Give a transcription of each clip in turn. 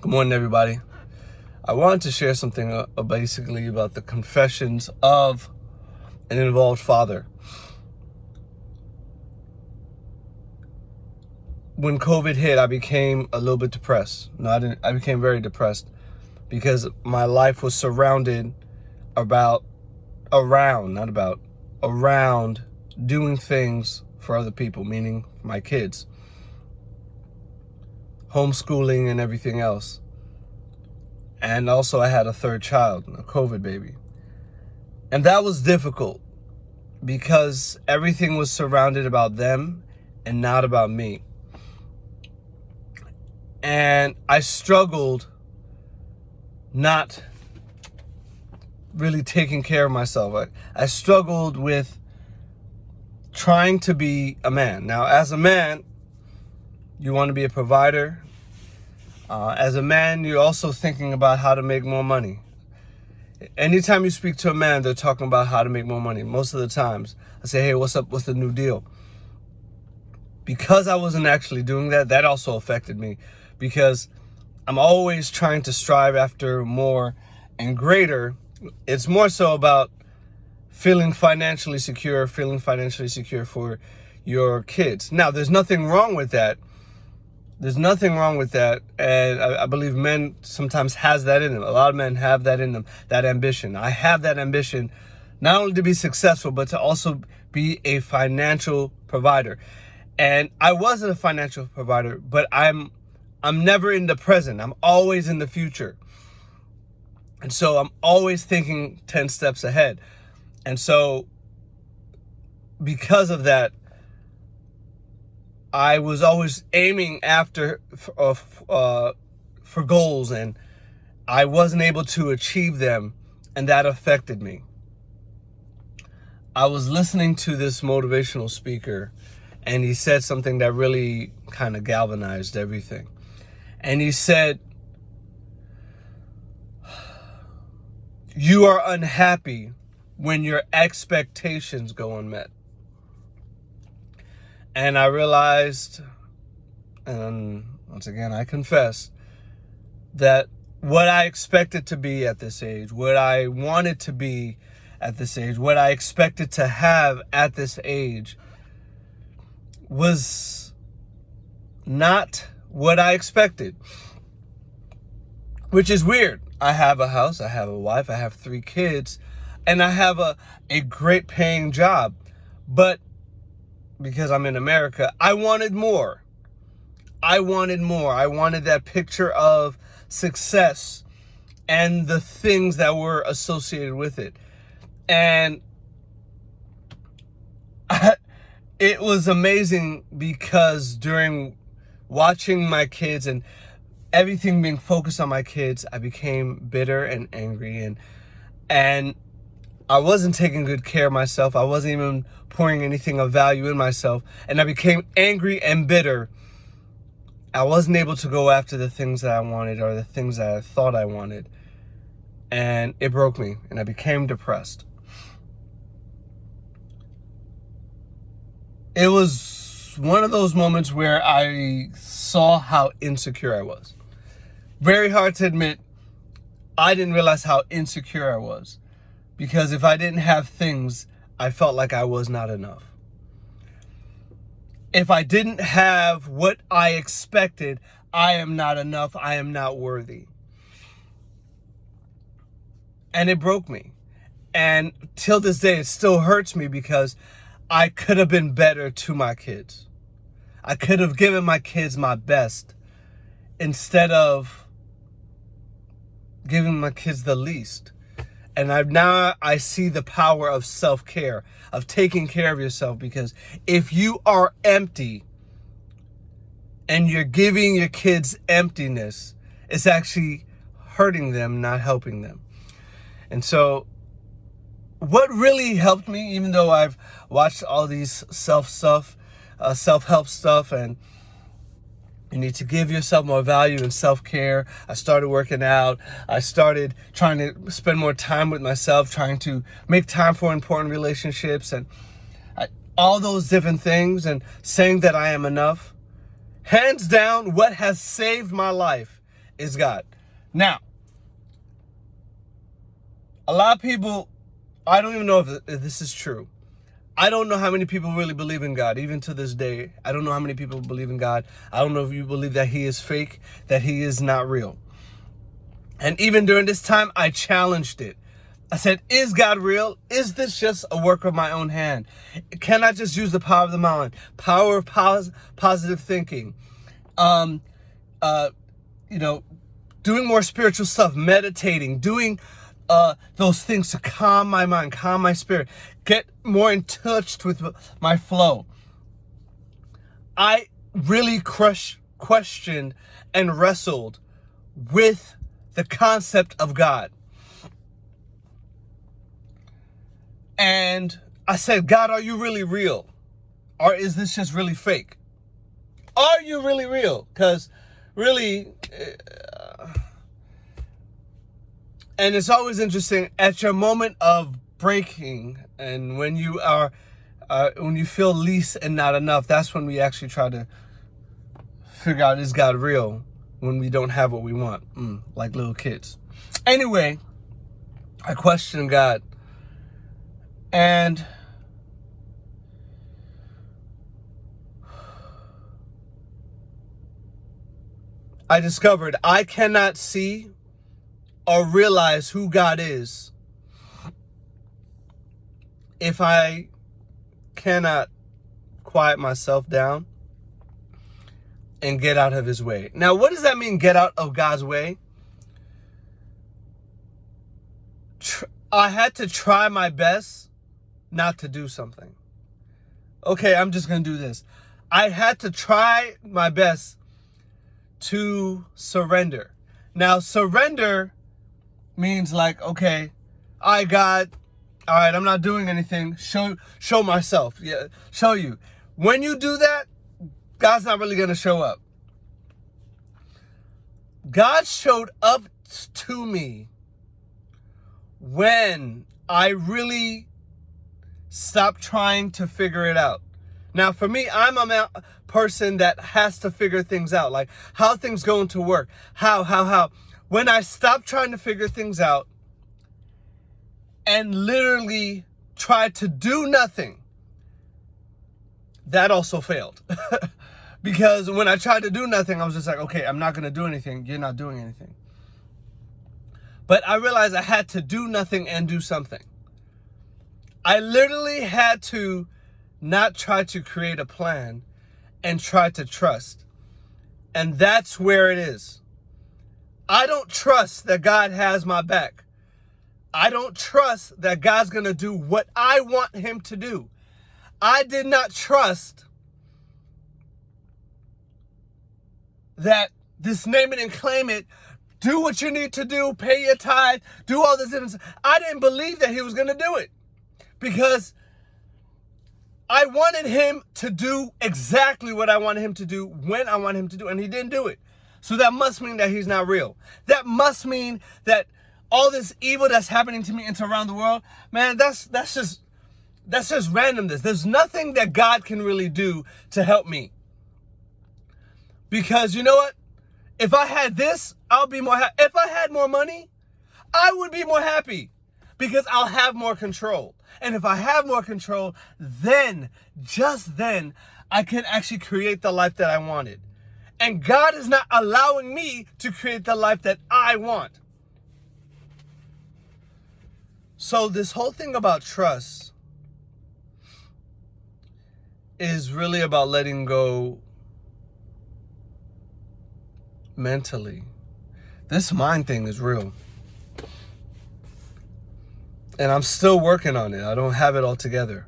Good morning, everybody. I wanted to share something basically about the confessions of an involved father. When COVID hit, I became a little bit depressed. No, I didn't. I became very depressed because my life was surrounded around doing things for other people, meaning my kids, homeschooling and everything else. And also I had a third child, a COVID baby. And that was difficult because everything was surrounded about them and not about me. And I struggled not really taking care of myself. I struggled with trying to be a man. Now, as a man, you want to be a provider. As a man, you're also thinking about how to make more money. Anytime you speak to a man, they're talking about how to make more money. Most of the times, I say, hey, what's up? What's the new deal? Because I wasn't actually doing that, that also affected me. Because I'm always trying to strive after more and greater. It's more so about feeling financially secure for your kids. Now, there's nothing wrong with that. And I believe men sometimes has that in them. A lot of men have that in them, that ambition. I have that ambition, not only to be successful, but to also be a financial provider. And I wasn't a financial provider, but I'm never in the present. I'm always in the future. And so I'm always thinking 10 steps ahead. And so because of that, I was always aiming after for goals, and I wasn't able to achieve them, and that affected me. I was listening to this motivational speaker, and he said something that really kind of galvanized everything. And he said, you are unhappy when your expectations go unmet. And I realized, and once again, I confess, that what I expected to be at this age, what I wanted to be at this age, what I expected to have at this age was not what I expected, which is weird. I have a house, I have a wife, I have 3 kids, and I have a great paying job. But because I'm in America, I wanted more. I wanted that picture of success and the things that were associated with it. And it was amazing because during watching my kids and everything being focused on my kids, I became bitter and angry, and I wasn't taking good care of myself. I wasn't even pouring anything of value in myself. And I became angry and bitter. I wasn't able to go after the things that I wanted or the things that I thought I wanted. And it broke me, and I became depressed. It was one of those moments where I saw how insecure I was. Very hard to admit, I didn't realize how insecure I was. Because if I didn't have things, I felt like I was not enough. If I didn't have what I expected, I am not enough. I am not worthy. And it broke me. And till this day, it still hurts me because I could have been better to my kids. I could have given my kids my best instead of giving my kids the least. And now I see the power of self-care, of taking care of yourself, because if you are empty and you're giving your kids emptiness, it's actually hurting them, not helping them. And so what really helped me, even though I've watched all these self-help stuff, and you need to give yourself more value and self-care. I started working out. I started trying to spend more time with myself, trying to make time for important relationships, and all those different things, and saying that I am enough. Hands down, what has saved my life is God. Now, a lot of people, I don't even know if this is true. I don't know how many people really believe in God, even to this day. I don't know how many people believe in God. I don't know if you believe that he is fake, that he is not real. And even during this time, I challenged it. I said, is God real? Is this just a work of my own hand? Can I just use the power of the mind? Power of positive thinking. Doing more spiritual stuff, meditating, doing those things to calm my mind, calm my spirit, get more in touch with my flow. I really questioned and wrestled with the concept of God. And I said, God, are you really real? Or is this just really fake? Are you really real? Because really, and it's always interesting at your moment of breaking, and when you are, when you feel least and not enough, that's when we actually try to figure out, is God real? When we don't have what we want, like little kids. Anyway, I questioned God. And I discovered I cannot see or realize who God is if I cannot quiet myself down and get out of his way. Now, what does that mean, get out of God's way? I had to try my best not to do something. Okay, I'm just going to do this. I had to try my best to surrender. Now, surrender means like, okay, God, all right, I'm not doing anything. Show myself. Yeah, show you. When you do that, God's not really going to show up. God showed up to me when I really stopped trying to figure it out. Now, for me, I'm a person that has to figure things out, like how things going to work, how. When I stopped trying to figure things out and literally tried to do nothing, that also failed. Because when I tried to do nothing, I was just like, okay, I'm not going to do anything. You're not doing anything. But I realized I had to do nothing and do something. I literally had to not try to create a plan and try to trust. And that's where it is. I don't trust that God has my back. I don't trust that God's going to do what I want him to do. I did not trust that this name it and claim it, do what you need to do, pay your tithe, do all this. I didn't believe that he was going to do it. Because I wanted him to do exactly what I wanted him to do when I wanted him to do, and he didn't do it. So that must mean that he's not real. That must mean that all this evil that's happening to me and to around the world, man, that's just randomness. There's nothing that God can really do to help me. Because you know what? If I had this, I'll be more happy. If I had more money, I would be more happy. Because I'll have more control. And if I have more control, then, just then, I can actually create the life that I wanted. And God is not allowing me to create the life that I want. So this whole thing about trust is really about letting go mentally. This mind thing is real. And I'm still working on it. I don't have it all together.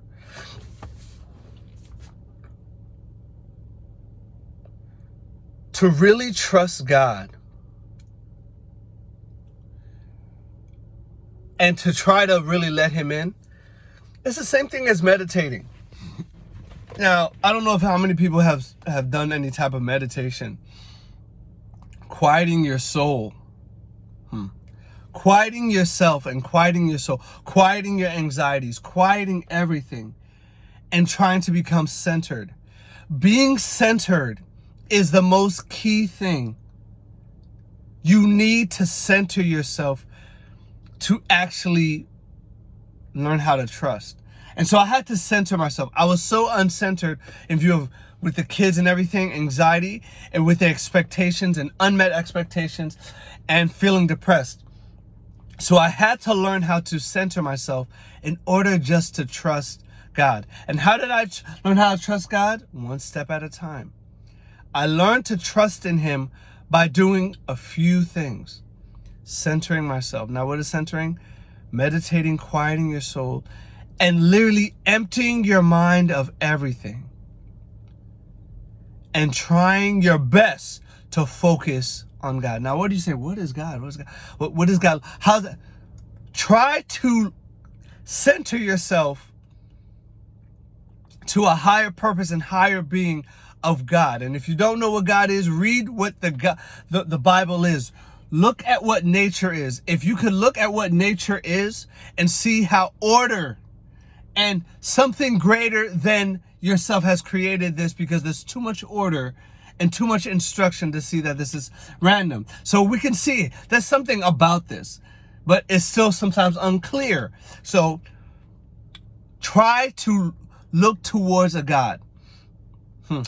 To really trust God and to try to really let him in, it's the same thing as meditating. Now, I don't know if how many people have done any type of meditation. Quieting your soul. Quieting yourself and quieting your soul, quieting your anxieties, quieting everything, and trying to become centered. Being centered is the most key thing You need to center yourself to actually learn how to trust. And so I had to center myself. I was so uncentered in view of with the kids and everything, anxiety, and with the expectations and unmet expectations and feeling depressed. So I had to learn how to center myself in order just to trust God. And how did I learn how to trust God? One step at a time. I learned to trust in Him by doing a few things. Centering myself. Now, what is centering? Meditating, quieting your soul, and literally emptying your mind of everything. And trying your best to focus on God. Now, what do you say? What is God? What is God? What is God? How's that? Try to center yourself to a higher purpose and higher being of God. And if you don't know what God is, read what the Bible is. Look at what nature is. If you could look at what nature is and see how order and something greater than yourself has created this, because there's too much order and too much instruction to see that this is random. So we can see there's something about this, but it's still sometimes unclear. So try to look towards a God.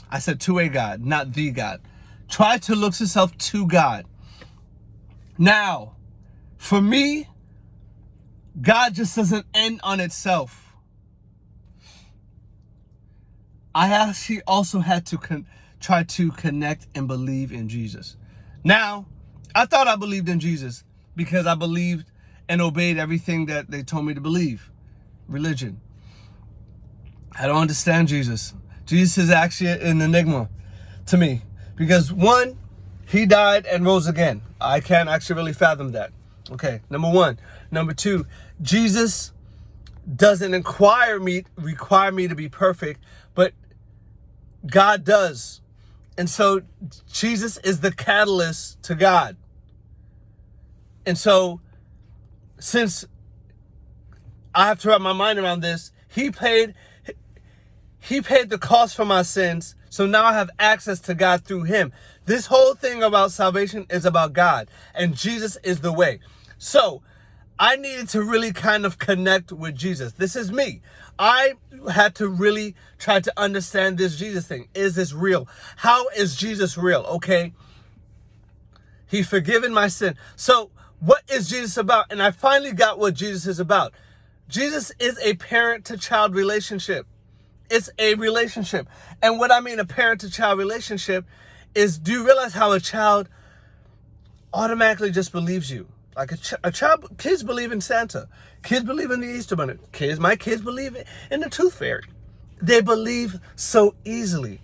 I said to a God, not the God. Try to look yourself to God. Now, for me, God just doesn't end on itself. I actually also had to try to connect and believe in Jesus. Now, I thought I believed in Jesus because I believed and obeyed everything that they told me to believe. Religion. I don't understand Jesus. Jesus is actually an enigma to me because one, He died and rose again. I can't actually really fathom that. Okay, number one. Number two, Jesus doesn't require me to be perfect, but God does. And so Jesus is the catalyst to God. And so since I have to wrap my mind around this, He paid the cost for my sins. So now I have access to God through Him. This whole thing about salvation is about God, and Jesus is the way. So I needed to really kind of connect with Jesus. This is me. I had to really try to understand this Jesus thing. Is this real? How is Jesus real? Okay. He forgiven my sin. So what is Jesus about? And I finally got what Jesus is about. Jesus is a parent-to-child relationship. It's a relationship. And what I mean a parent-to-child relationship is, do you realize how a child automatically just believes you? Like a child, kids believe in Santa. Kids believe in the Easter Bunny. My kids believe in the Tooth Fairy. They believe so easily.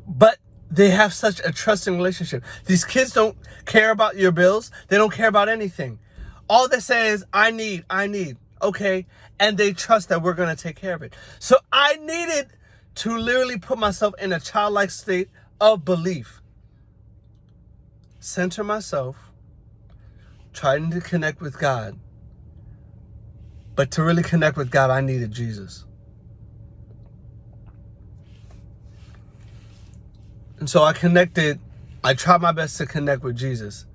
But they have such a trusting relationship. These kids don't care about your bills. They don't care about anything. All they say is, I need. Okay. And they trust that we're going to take care of it. So I needed to literally put myself in a childlike state of belief. Center myself. Trying to connect with God. But to really connect with God, I needed Jesus. And so I tried my best to connect with Jesus.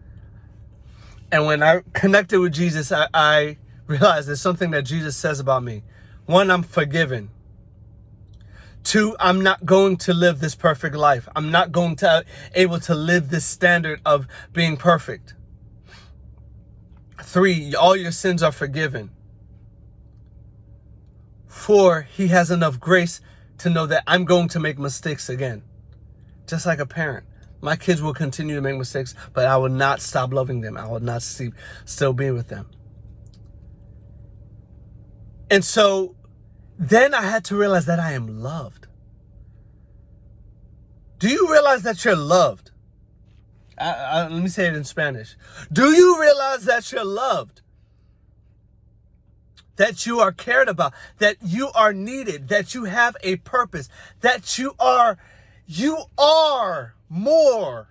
And when I connected with Jesus, I realized there's something that Jesus says about me. One, I'm forgiven. Two, I'm not going to live this perfect life. I'm not going to able to live this standard of being perfect. Three, all your sins are forgiven. Four, He has enough grace to know that I'm going to make mistakes again. Just like a parent. My kids will continue to make mistakes, but I will not stop loving them. I will not still be with them. And so then I had to realize that I am loved. Do you realize that you're loved? Let me say it in Spanish. Do you realize that you're loved? That you are cared about, that you are needed, that you have a purpose, that you are more,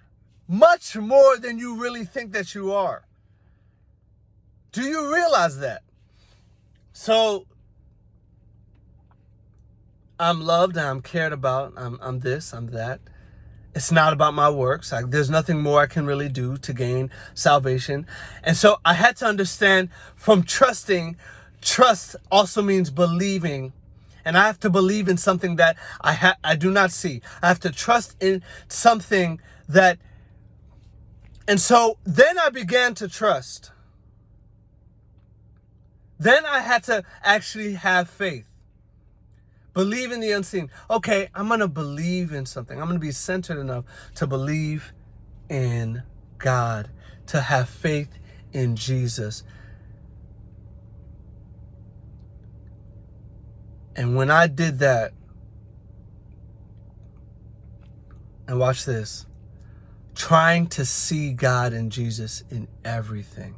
much more than you really think that you are. Do you realize that? So I'm loved, I'm cared about, I'm this, I'm that. It's not about my works. There's nothing more I can really do to gain salvation. And so I had to understand from trusting, trust also means believing. And I have to believe in something that I do not see. I have to trust in something that, and so then I began to trust. Then I had to actually have faith. Believe in the unseen. Okay, I'm going to believe in something. I'm going to be centered enough to believe in God, to have faith in Jesus. And when I did that, and watch this, trying to see God and Jesus in everything,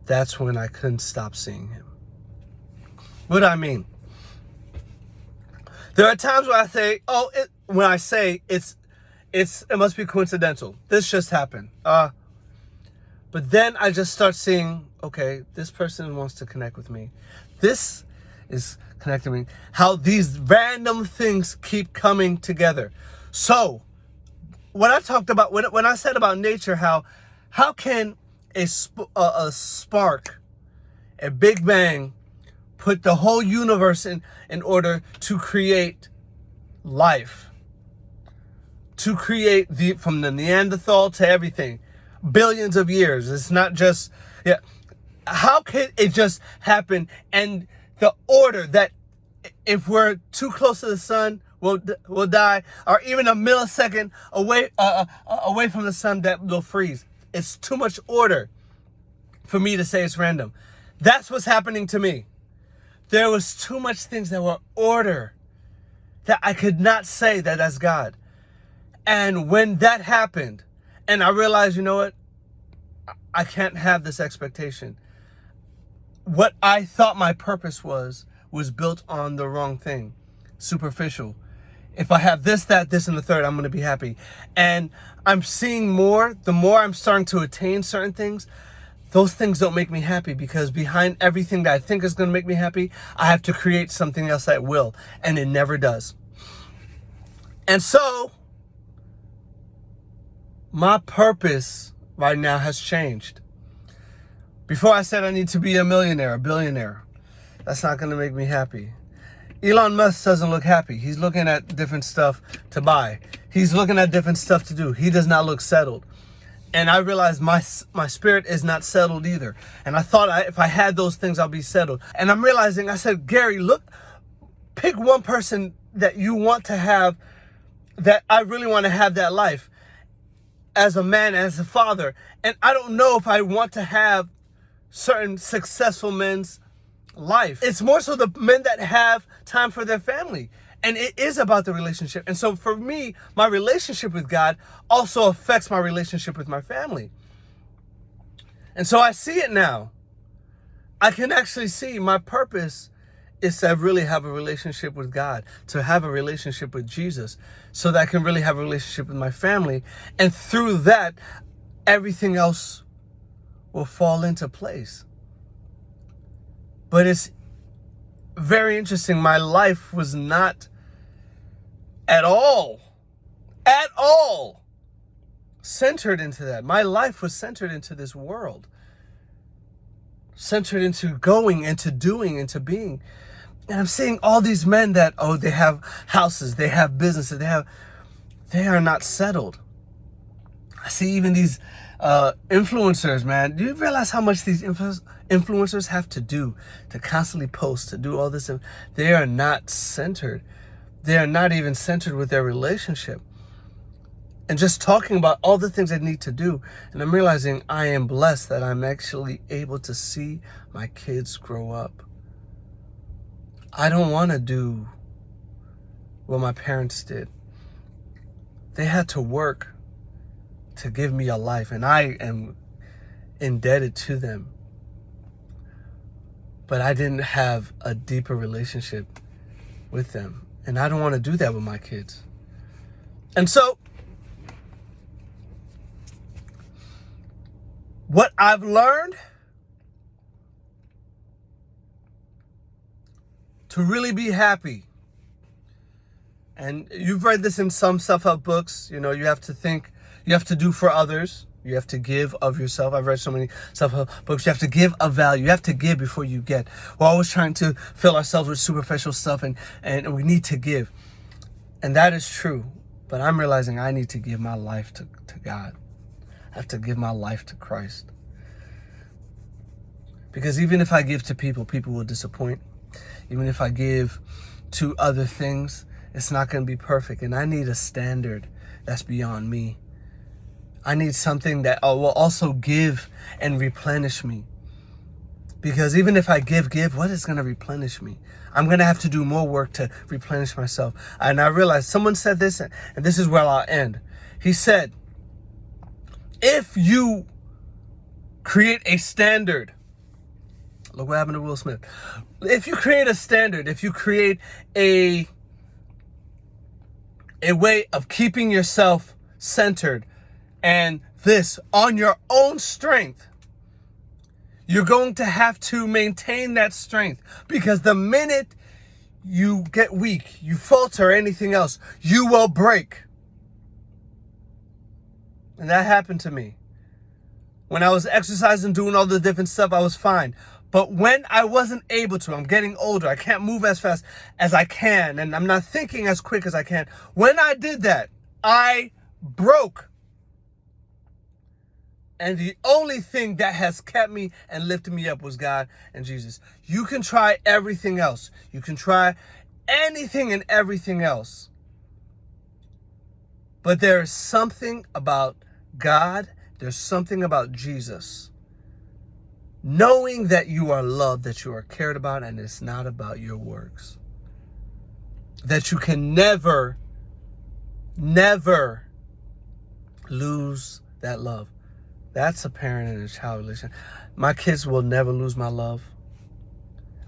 that's when I couldn't stop seeing him. What do I mean? There are times where I say, it must be coincidental. This just happened. But then I just start seeing, okay, this person wants to connect with me. This is connecting me. How these random things keep coming together. So, when I talked about, when I said about nature, how can a spark, a big bang, put the whole universe in order to create life, to create from the Neanderthal to everything, billions of years. It's not just, how could it just happen? And the order that if we're too close to the sun, we'll die, or even a millisecond away from the sun, that will freeze. It's too much order for me to say it's random. That's what's happening to me. There was too much things that were order that I could not say that that's God. And when that happened, and I realized, you know what? I can't have this expectation. What I thought my purpose was built on the wrong thing. Superficial. If I have this, that, this, and the third, I'm going to be happy. And I'm seeing more. The more I'm starting to attain certain things, those things don't make me happy, because behind everything that I think is going to make me happy, I have to create something else that will, and it never does. And so, my purpose right now has changed. Before I said I need to be a millionaire, a billionaire. That's not going to make me happy. Elon Musk doesn't look happy. He's looking at different stuff to buy. He's looking at different stuff to do. He does not look settled. And I realized my spirit is not settled either. And I thought if I had those things, I'll be settled. And I'm realizing, I said, Gary, look, pick one person that you want to have, that I really want to have that life as a man, as a father. And I don't know if I want to have certain successful men's life. It's more so the men that have time for their family. And it is about the relationship. And so for me, my relationship with God also affects my relationship with my family. And so I see it now. I can actually see my purpose is to really have a relationship with God, to have a relationship with Jesus, so that I can really have a relationship with my family. And through that, everything else will fall into place. But it's very interesting. My life was not at all centered into that. My life was centered into this world, centered into going, into doing, into being. And I'm seeing all these men that, they have houses, they have businesses, they are not settled. I see even these influencers, man. Do you realize how much these influencers have to do to constantly post, to do all this? They are not centered. They are not even centered with their relationship. And just talking about all the things I need to do. And I'm realizing I am blessed that I'm actually able to see my kids grow up. I don't want to do what my parents did. They had to work to give me a life, and I am indebted to them. But I didn't have a deeper relationship with them. And I don't want to do that with my kids. And so, what I've learned to really be happy And you've read this in some self-help books. You know, you have to think, you have to do for others. You have to give of yourself. I've read so many self-help books. You have to give of value. You have to give before you get. We're always trying to fill ourselves with superficial stuff, and we need to give. And that is true. But I'm realizing I need to give my life to God. I have to give my life to Christ. Because even if I give to people, people will disappoint. Even if I give to other things, it's not going to be perfect. And I need a standard that's beyond me. I need something that will also give and replenish me. Because even if I give, what is going to replenish me? I'm going to have to do more work to replenish myself. And I realized someone said this, and this is where I'll end. He said, if you create a standard, look what happened to Will Smith. If you create a standard, if you create a way of keeping yourself centered, and this on your own strength, you're going to have to maintain that strength, because the minute you get weak, you falter, or anything else, you will break. And that happened to me. When I was exercising, doing all the different stuff, I was fine. But when I wasn't able to, I'm getting older, I can't move as fast as I can, and I'm not thinking as quick as I can. When I did that, I broke. And the only thing that has kept me and lifted me up was God and Jesus. You can try everything else. You can try anything and everything else. But there is something about God, there's something about Jesus. Knowing that you are loved, that you are cared about, and it's not about your works. That you can never lose that love. That's a parent and a child relationship. My kids will never lose my love.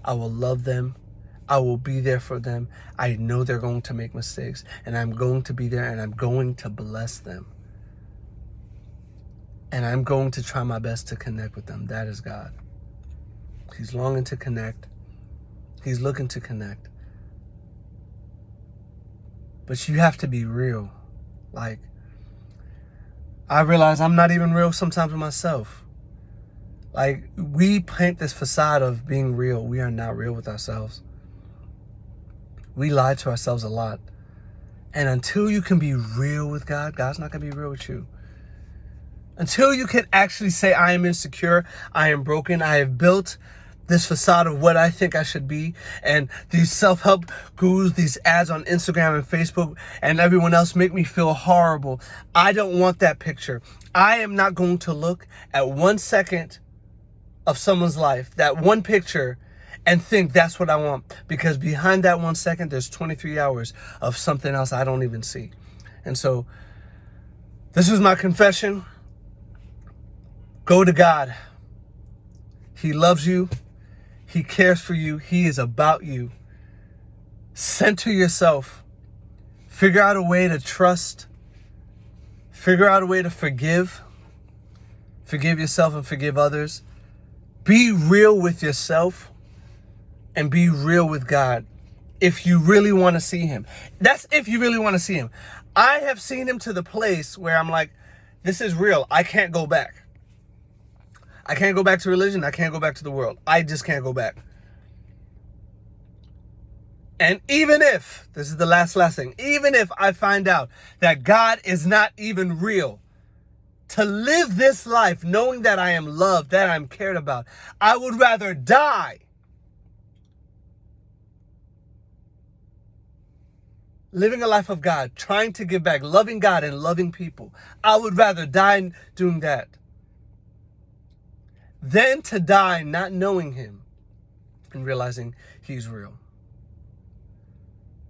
I will love them. I will be there for them. I know they're going to make mistakes, and I'm going to be there, and I'm going to bless them. And I'm going to try my best to connect with them. That is God. He's longing to connect. He's looking to connect. But you have to be real. Like, I realize I'm not even real sometimes with myself. Like, we paint this facade of being real. We are not real with ourselves. We lie to ourselves a lot. And until you can be real with God, God's not going to be real with you. Until you can actually say, I am insecure, I am broken, I have built this facade of what I think I should be, and these self-help gurus, these ads on Instagram and Facebook and everyone else make me feel horrible. I don't want that picture. I am not going to look at 1 second of someone's life, that one picture, and think that's what I want, because behind that 1 second, there's 23 hours of something else I don't even see. And so this is my confession. Go to God. He loves you. He cares for you. He is about you. Center yourself. Figure out a way to trust. Figure out a way to forgive. Forgive yourself and forgive others. Be real with yourself and be real with God. If you really want to see him. That's if you really want to see him. I have seen him to the place where I'm like, this is real. I can't go back. I can't go back to religion. I can't go back to the world. I just can't go back. And even if, this is the last thing, even if I find out that God is not even real, to live this life knowing that I am loved, that I'm cared about, I would rather die living a life of God, trying to give back, loving God and loving people. I would rather die doing that than to die not knowing him and realizing he's real.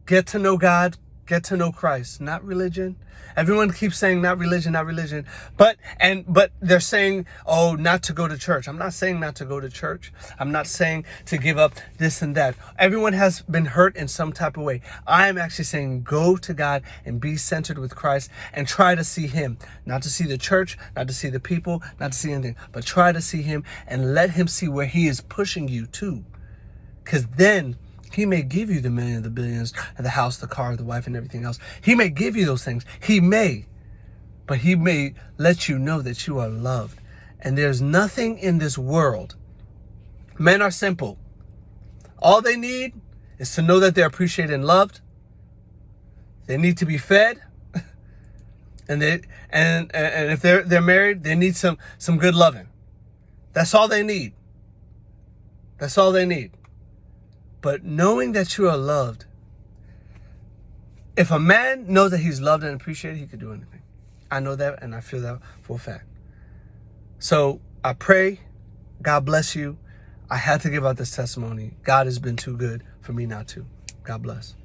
Get to know God, get to know Christ, not religion. Everyone keeps saying not religion, not religion. But they're saying, oh, not to go to church. I'm not saying not to go to church. I'm not saying to give up this and that. Everyone has been hurt in some type of way. I am actually saying go to God and be centered with Christ and try to see him. Not to see the church, not to see the people, not to see anything, but try to see him and let him see where he is pushing you to. Because then He may give you the millions, the billions, and the house, the car, the wife, and everything else. He may give you those things. He may. But he may let you know that you are loved. And there's nothing in this world. Men are simple. All they need is to know that they're appreciated and loved. They need to be fed. And if they're married, they need some good loving. That's all they need. That's all they need. But knowing that you are loved, if a man knows that he's loved and appreciated, he could do anything. I know that, and I feel that for a fact. So I pray, God bless you. I had to give out this testimony. God has been too good for me not to. God bless.